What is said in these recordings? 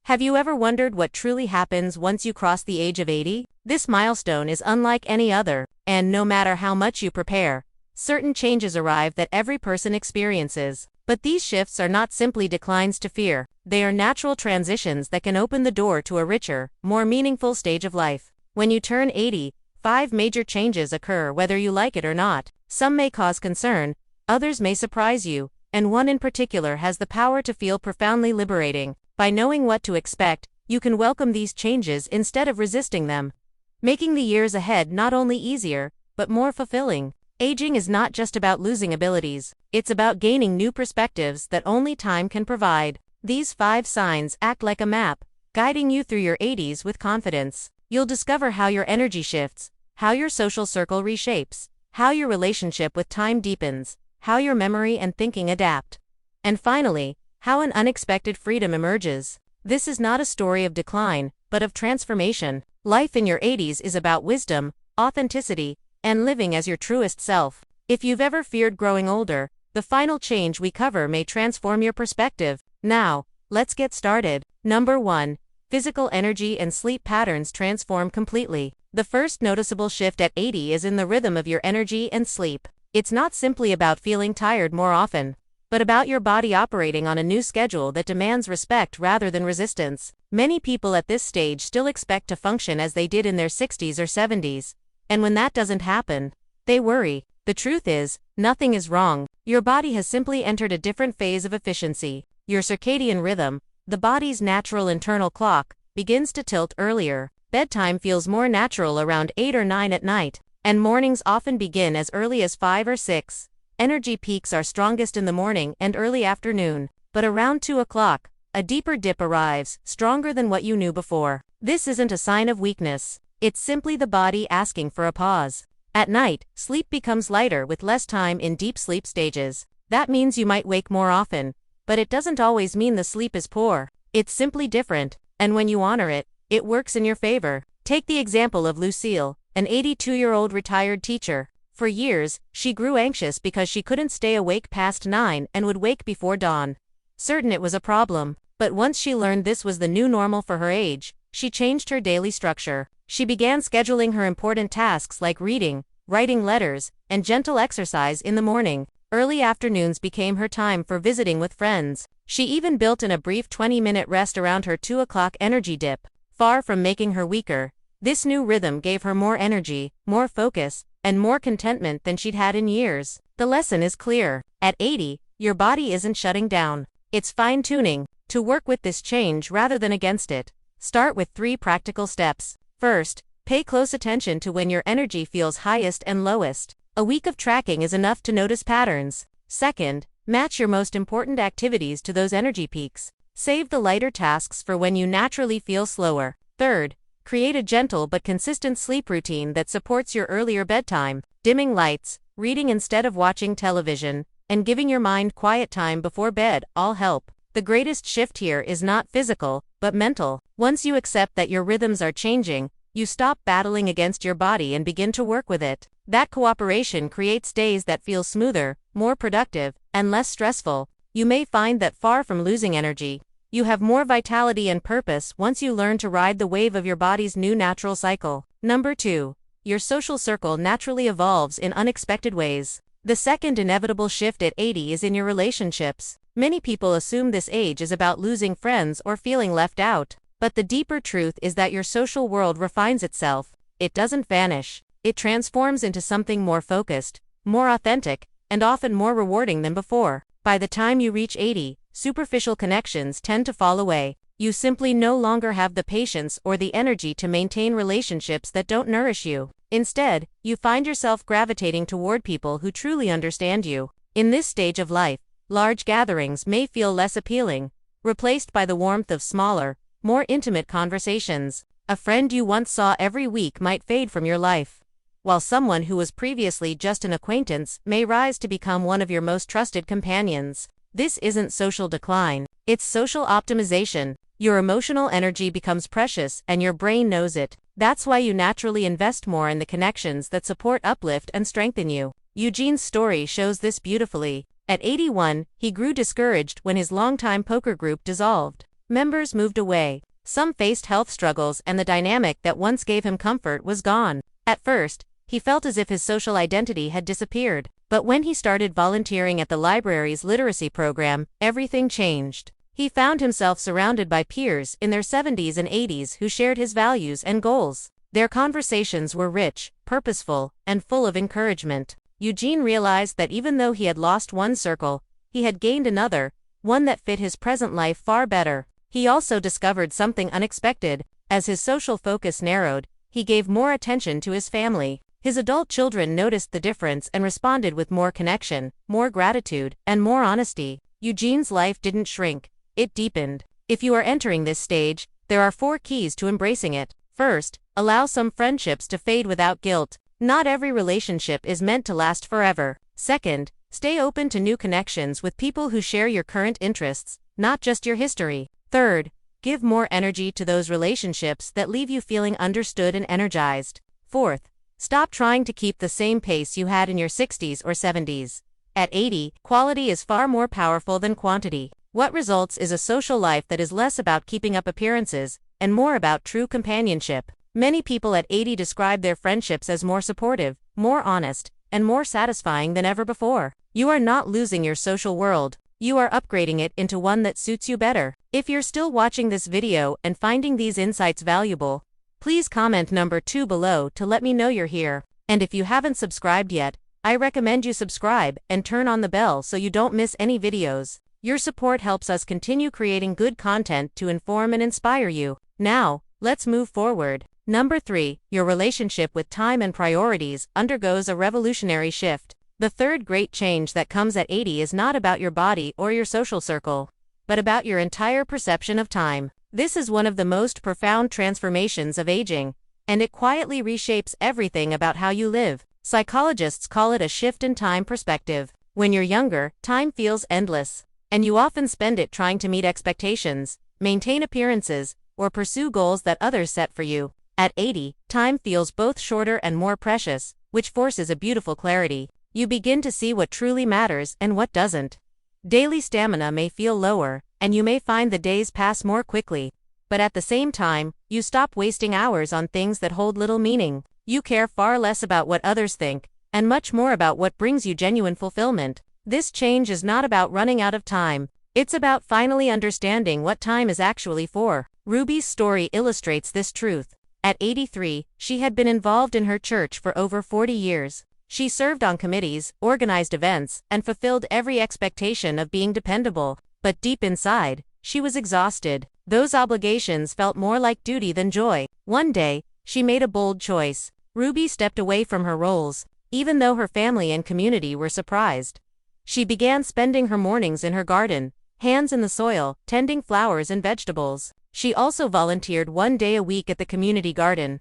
Have you ever wondered what truly happens once you cross the age of 80? This milestone is unlike any other, and no matter how much you prepare, certain changes arrive that every person experiences. But these shifts are not simply declines to fear, they are natural transitions that can open the door to a richer, more meaningful stage of life. When you turn 80, 5 major changes occur whether you like it or not. Some may cause concern, others may surprise you, and one in particular has the power to feel profoundly liberating. By knowing what to expect, you can welcome these changes instead of resisting them, making the years ahead not only easier, but more fulfilling. Aging is not just about losing abilities, it's about gaining new perspectives that only time can provide. These 5 signs act like a map, guiding you through your 80s with confidence. You'll discover how your energy shifts, how your social circle reshapes, how your relationship with time deepens, how your memory and thinking adapt, and finally, how an unexpected freedom emerges. This is not a story of decline, but of transformation. Life in your 80s is about wisdom, authenticity, and living as your truest self. If you've ever feared growing older, the final change we cover may transform your perspective. Now, let's get started. Number 1. Physical energy and sleep patterns transform completely. The first noticeable shift at 80 is in the rhythm of your energy and sleep. It's not simply about feeling tired more often, but about your body operating on a new schedule that demands respect rather than resistance. Many people at this stage still expect to function as they did in their 60s or 70s, and when that doesn't happen, they worry. The truth is, nothing is wrong. Your body has simply entered a different phase of efficiency. Your circadian rhythm, the body's natural internal clock, begins to tilt earlier. Bedtime feels more natural around 8 or 9 at night, and mornings often begin as early as 5 or 6. Energy peaks are strongest in the morning and early afternoon, but around 2 o'clock, a deeper dip arrives, stronger than what you knew before. This isn't a sign of weakness, it's simply the body asking for a pause. At night, sleep becomes lighter with less time in deep sleep stages. That means you might wake more often, but it doesn't always mean the sleep is poor. It's simply different, and when you honor it, it works in your favor. Take the example of Lucille, an 82-year-old retired teacher. For years, she grew anxious because she couldn't stay awake past 9 and would wake before dawn. Certain it was a problem, but once she learned this was the new normal for her age, she changed her daily structure. She began scheduling her important tasks like reading, writing letters, and gentle exercise in the morning. Early afternoons became her time for visiting with friends. She even built in a brief 20-minute rest around her 2 o'clock energy dip. Far from making her weaker, this new rhythm gave her more energy, more focus, and more contentment than she'd had in years. The lesson is clear. At 80, your body isn't shutting down. It's fine-tuning to work with this change rather than against it. Start with 3 practical steps. First, pay close attention to when your energy feels highest and lowest. A week of tracking is enough to notice patterns. Second, match your most important activities to those energy peaks. Save the lighter tasks for when you naturally feel slower. Third, create a gentle but consistent sleep routine that supports your earlier bedtime. Dimming lights, reading instead of watching television, and giving your mind quiet time before bed all help. The greatest shift here is not physical, but mental. Once you accept that your rhythms are changing, you stop battling against your body and begin to work with it. That cooperation creates days that feel smoother, more productive, and less stressful. You may find that far from losing energy, you have more vitality and purpose once you learn to ride the wave of your body's new natural cycle. Number 2. Your social circle naturally evolves in unexpected ways. The second inevitable shift at 80 is in your relationships. Many people assume this age is about losing friends or feeling left out. But the deeper truth is that your social world refines itself. It doesn't vanish. It transforms into something more focused, more authentic, and often more rewarding than before. By the time you reach 80, superficial connections tend to fall away. You simply no longer have the patience or the energy to maintain relationships that don't nourish you. Instead, you find yourself gravitating toward people who truly understand you. In this stage of life, large gatherings may feel less appealing, replaced by the warmth of smaller, more intimate conversations. A friend you once saw every week might fade from your life, while someone who was previously just an acquaintance may rise to become one of your most trusted companions. This isn't social decline, it's social optimization. Your emotional energy becomes precious and your brain knows it. That's why you naturally invest more in the connections that support, uplift, and strengthen you. Eugene's story shows this beautifully. At 81, he grew discouraged when his longtime poker group dissolved. Members moved away. Some faced health struggles, and the dynamic that once gave him comfort was gone. At first, he felt as if his social identity had disappeared. But when he started volunteering at the library's literacy program, everything changed. He found himself surrounded by peers in their 70s and 80s who shared his values and goals. Their conversations were rich, purposeful, and full of encouragement. Eugene realized that even though he had lost one circle, he had gained another, one that fit his present life far better. He also discovered something unexpected. As his social focus narrowed, he gave more attention to his family. His adult children noticed the difference and responded with more connection, more gratitude, and more honesty. Eugene's life didn't shrink, it deepened. If you are entering this stage, there are 4 keys to embracing it. First, allow some friendships to fade without guilt. Not every relationship is meant to last forever. Second, stay open to new connections with people who share your current interests, not just your history. Third, give more energy to those relationships that leave you feeling understood and energized. Fourth, stop trying to keep the same pace you had in your 60s or 70s. At 80, quality is far more powerful than quantity. What results is a social life that is less about keeping up appearances and more about true companionship. Many people at 80 describe their friendships as more supportive, more honest, and more satisfying than ever before. You are not losing your social world. You are upgrading it into one that suits you better. If you're still watching this video and finding these insights valuable, please comment number 2 below to let me know you're here. And if you haven't subscribed yet, I recommend you subscribe and turn on the bell so you don't miss any videos. Your support helps us continue creating good content to inform and inspire you. Now, let's move forward. Number 3, your relationship with time and priorities undergoes a revolutionary shift. The third great change that comes at 80 is not about your body or your social circle, but about your entire perception of time. This is one of the most profound transformations of aging, and it quietly reshapes everything about how you live. Psychologists call it a shift in time perspective. When you're younger, time feels endless, and you often spend it trying to meet expectations, maintain appearances, or pursue goals that others set for you. At 80, time feels both shorter and more precious, which forces a beautiful clarity. You begin to see what truly matters and what doesn't. Daily stamina may feel lower, and you may find the days pass more quickly. But at the same time, you stop wasting hours on things that hold little meaning. You care far less about what others think, and much more about what brings you genuine fulfillment. This change is not about running out of time. It's about finally understanding what time is actually for. Ruby's story illustrates this truth. At 83, she had been involved in her church for over 40 years. She served on committees, organized events, and fulfilled every expectation of being dependable. But deep inside, she was exhausted. Those obligations felt more like duty than joy. One day, she made a bold choice. Ruby stepped away from her roles, even though her family and community were surprised. She began spending her mornings in her garden, hands in the soil, tending flowers and vegetables. She also volunteered 1 day a week at the community garden,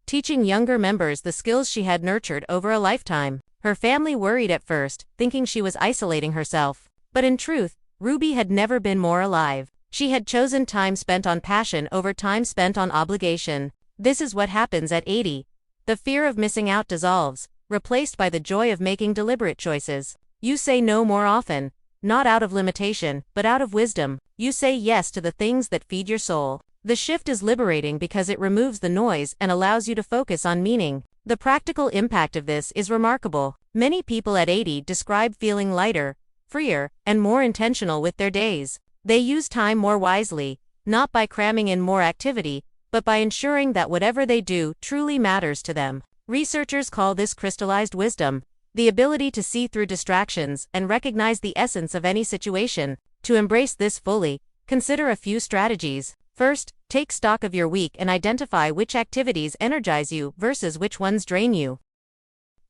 teaching younger members the skills she had nurtured over a lifetime. Her family worried at first, thinking she was isolating herself. But in truth, Ruby had never been more alive. She had chosen time spent on passion over time spent on obligation. This is what happens at 80. The fear of missing out dissolves, replaced by the joy of making deliberate choices. You say no more often, not out of limitation, but out of wisdom. You say yes to the things that feed your soul. The shift is liberating because it removes the noise and allows you to focus on meaning. The practical impact of this is remarkable. Many people at 80 describe feeling lighter, freer, and more intentional with their days. They use time more wisely, not by cramming in more activity, but by ensuring that whatever they do truly matters to them. Researchers call this crystallized wisdom, the ability to see through distractions and recognize the essence of any situation. To embrace this fully, consider a few strategies. First, take stock of your week and identify which activities energize you versus which ones drain you.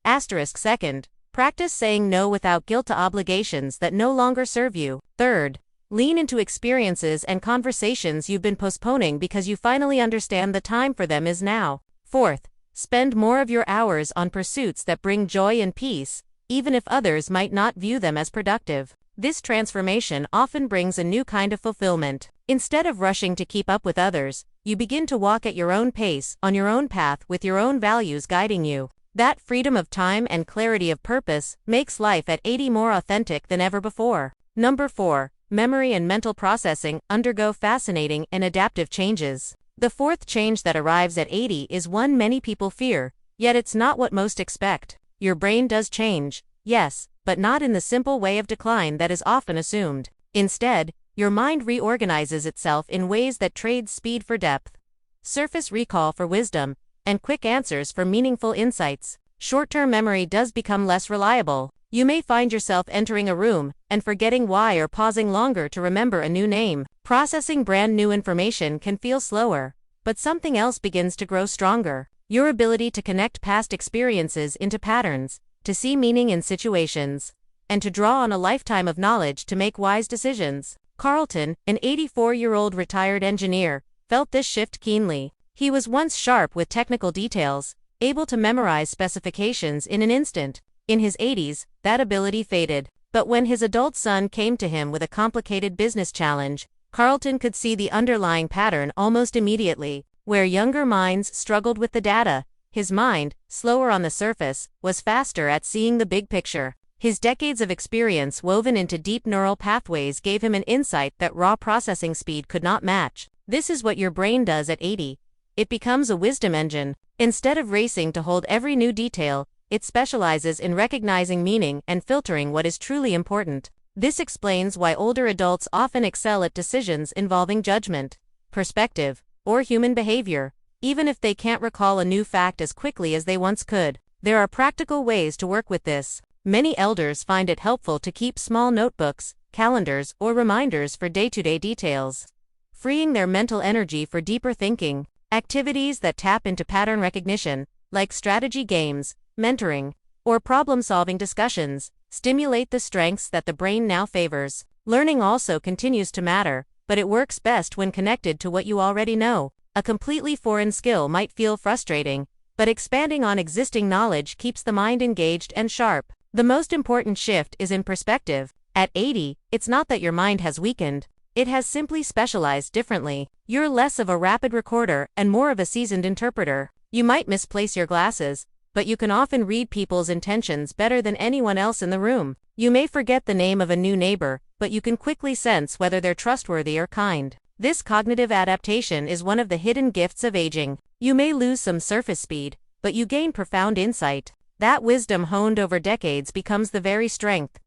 Second, practice saying no without guilt to obligations that no longer serve you. Third, lean into experiences and conversations you've been postponing because you finally understand the time for them is now. Fourth, spend more of your hours on pursuits that bring joy and peace, even if others might not view them as productive. This transformation often brings a new kind of fulfillment. Instead of rushing to keep up with others, you begin to walk at your own pace, on your own path with your own values guiding you. That freedom of time and clarity of purpose makes life at 80 more authentic than ever before. Number 4. memory and mental processing undergo fascinating and adaptive changes. The fourth change that arrives at 80 is one many people fear, yet it's not what most expect. Your brain does change, yes, but not in the simple way of decline that is often assumed. Instead, your mind reorganizes itself in ways that trade speed for depth, surface recall for wisdom, and quick answers for meaningful insights. Short-term memory does become less reliable. You may find yourself entering a room and forgetting why or pausing longer to remember a new name. Processing brand new information can feel slower, but something else begins to grow stronger. Your ability to connect past experiences into patterns, to see meaning in situations, and to draw on a lifetime of knowledge to make wise decisions. Carlton, an 84-year-old retired engineer, felt this shift keenly. He was once sharp with technical details, able to memorize specifications in an instant. In his 80s, that ability faded. But when his adult son came to him with a complicated business challenge, Carlton could see the underlying pattern almost immediately. Where younger minds struggled with the data, his mind, slower on the surface, was faster at seeing the big picture. His decades of experience woven into deep neural pathways gave him an insight that raw processing speed could not match. This is what your brain does at 80. It becomes a wisdom engine. Instead of racing to hold every new detail, it specializes in recognizing meaning and filtering what is truly important. This explains why older adults often excel at decisions involving judgment, perspective, or human behavior, even if they can't recall a new fact as quickly as they once could. There are practical ways to work with this. Many elders find it helpful to keep small notebooks, calendars, or reminders for day-to-day details, freeing their mental energy for deeper thinking. Activities that tap into pattern recognition, like strategy games, mentoring, or problem-solving discussions, stimulate the strengths that the brain now favors. Learning also continues to matter, but it works best when connected to what you already know. A completely foreign skill might feel frustrating, but expanding on existing knowledge keeps the mind engaged and sharp. The most important shift is in perspective. At 80, it's not that your mind has weakened. It has simply specialized differently. You're less of a rapid recorder and more of a seasoned interpreter. You might misplace your glasses, but you can often read people's intentions better than anyone else in the room. You may forget the name of a new neighbor, but you can quickly sense whether they're trustworthy or kind. This cognitive adaptation is one of the hidden gifts of aging. You may lose some surface speed, but you gain profound insight. That wisdom honed over decades becomes the very strength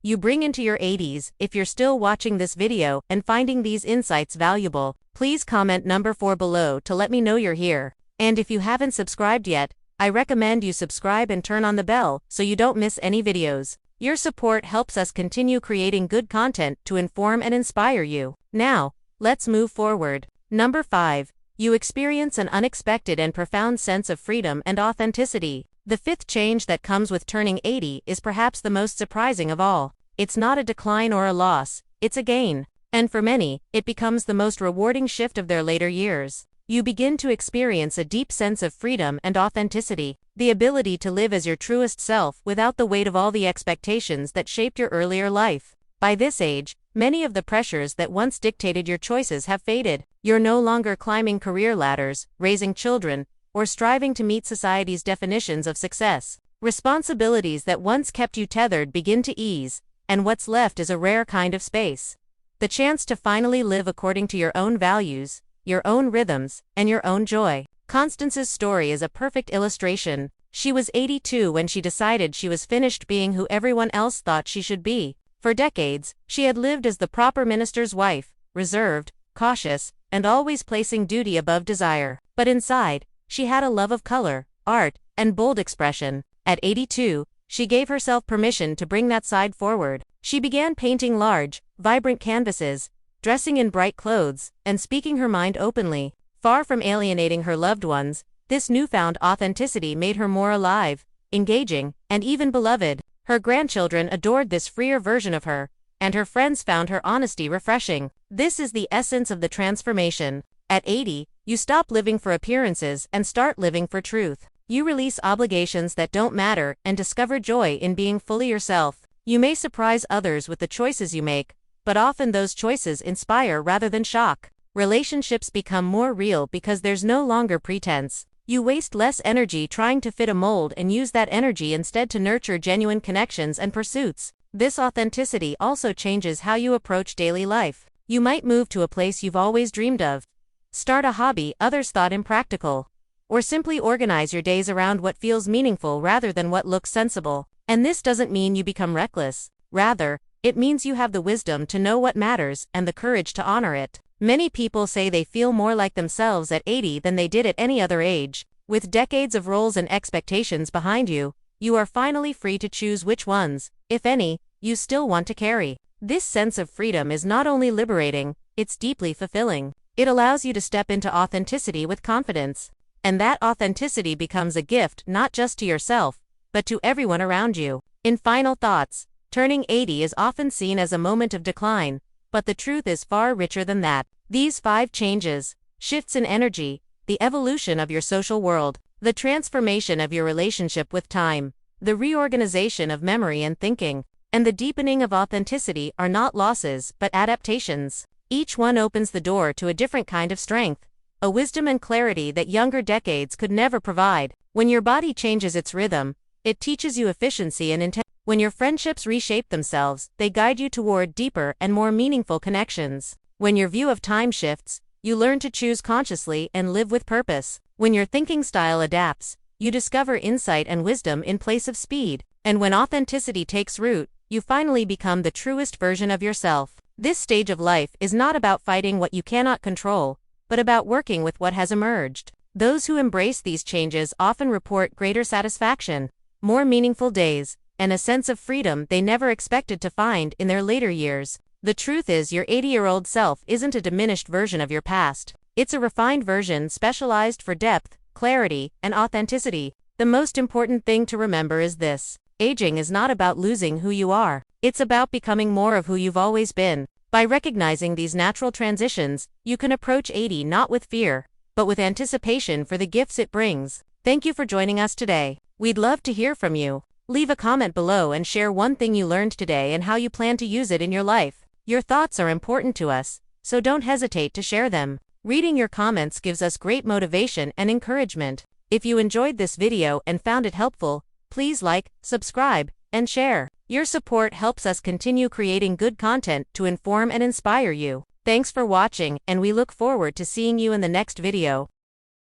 you bring into your 80s. If you're still watching this video and finding these insights valuable, please comment number 4 below to let me know you're here. And if you haven't subscribed yet, I recommend you subscribe and turn on the bell so you don't miss any videos. Your support helps us continue creating good content to inform and inspire you. Now, let's move forward. Number 5. You experience an unexpected and profound sense of freedom and authenticity. The fifth change that comes with turning 80 is perhaps the most surprising of all. It's not a decline or a loss, it's a gain. And for many, it becomes the most rewarding shift of their later years. You begin to experience a deep sense of freedom and authenticity, the ability to live as your truest self without the weight of all the expectations that shaped your earlier life. By this age, many of the pressures that once dictated your choices have faded. You're no longer climbing career ladders, raising children, or striving to meet society's definitions of success. Responsibilities that once kept you tethered begin to ease, and what's left is a rare kind of space. The chance to finally live according to your own values, your own rhythms, and your own joy. Constance's story is a perfect illustration. She was 82 when she decided she was finished being who everyone else thought she should be. For decades, she had lived as the proper minister's wife, reserved, cautious, and always placing duty above desire. But inside, she had a love of color, art, and bold expression. At 82, she gave herself permission to bring that side forward. She began painting large, vibrant canvases, dressing in bright clothes, and speaking her mind openly. Far from alienating her loved ones, this newfound authenticity made her more alive, engaging, and even beloved. Her grandchildren adored this freer version of her, and her friends found her honesty refreshing. This is the essence of the transformation. At 80, you stop living for appearances and start living for truth. You release obligations that don't matter and discover joy in being fully yourself. You may surprise others with the choices you make, but often those choices inspire rather than shock. Relationships become more real because there's no longer pretense. You waste less energy trying to fit a mold and use that energy instead to nurture genuine connections and pursuits. This authenticity also changes how you approach daily life. You might move to a place you've always dreamed of, start a hobby others thought impractical, or simply organize your days around what feels meaningful rather than what looks sensible. And this doesn't mean you become reckless. Rather, it means you have the wisdom to know what matters and the courage to honor it. Many people say they feel more like themselves at 80 than they did at any other age. With decades of roles and expectations behind you, you are finally free to choose which ones, if any, you still want to carry. This sense of freedom is not only liberating, it's deeply fulfilling. It allows you to step into authenticity with confidence. And that authenticity becomes a gift not just to yourself, but to everyone around you. In final thoughts, turning 80 is often seen as a moment of decline, but the truth is far richer than that. These 5 changes, shifts in energy, the evolution of your social world, the transformation of your relationship with time, the reorganization of memory and thinking, and the deepening of authenticity are not losses but adaptations. Each one opens the door to a different kind of strength, a wisdom and clarity that younger decades could never provide. When your body changes its rhythm, it teaches you efficiency and intent. When your friendships reshape themselves, they guide you toward deeper and more meaningful connections. When your view of time shifts, you learn to choose consciously and live with purpose. When your thinking style adapts, you discover insight and wisdom in place of speed. And when authenticity takes root, you finally become the truest version of yourself. This stage of life is not about fighting what you cannot control, but about working with what has emerged. Those who embrace these changes often report greater satisfaction, more meaningful days, and a sense of freedom they never expected to find in their later years. The truth is, your 80-year-old self isn't a diminished version of your past. It's a refined version specialized for depth, clarity, and authenticity. The most important thing to remember is this: aging is not about losing who you are. It's about becoming more of who you've always been. By recognizing these natural transitions, you can approach 80 not with fear, but with anticipation for the gifts it brings. Thank you for joining us today. We'd love to hear from you. Leave a comment below and share one thing you learned today and how you plan to use it in your life. Your thoughts are important to us, so don't hesitate to share them. Reading your comments gives us great motivation and encouragement. If you enjoyed this video and found it helpful, please like, subscribe, and share. Your support helps us continue creating good content to inform and inspire you. Thanks for watching, and we look forward to seeing you in the next video.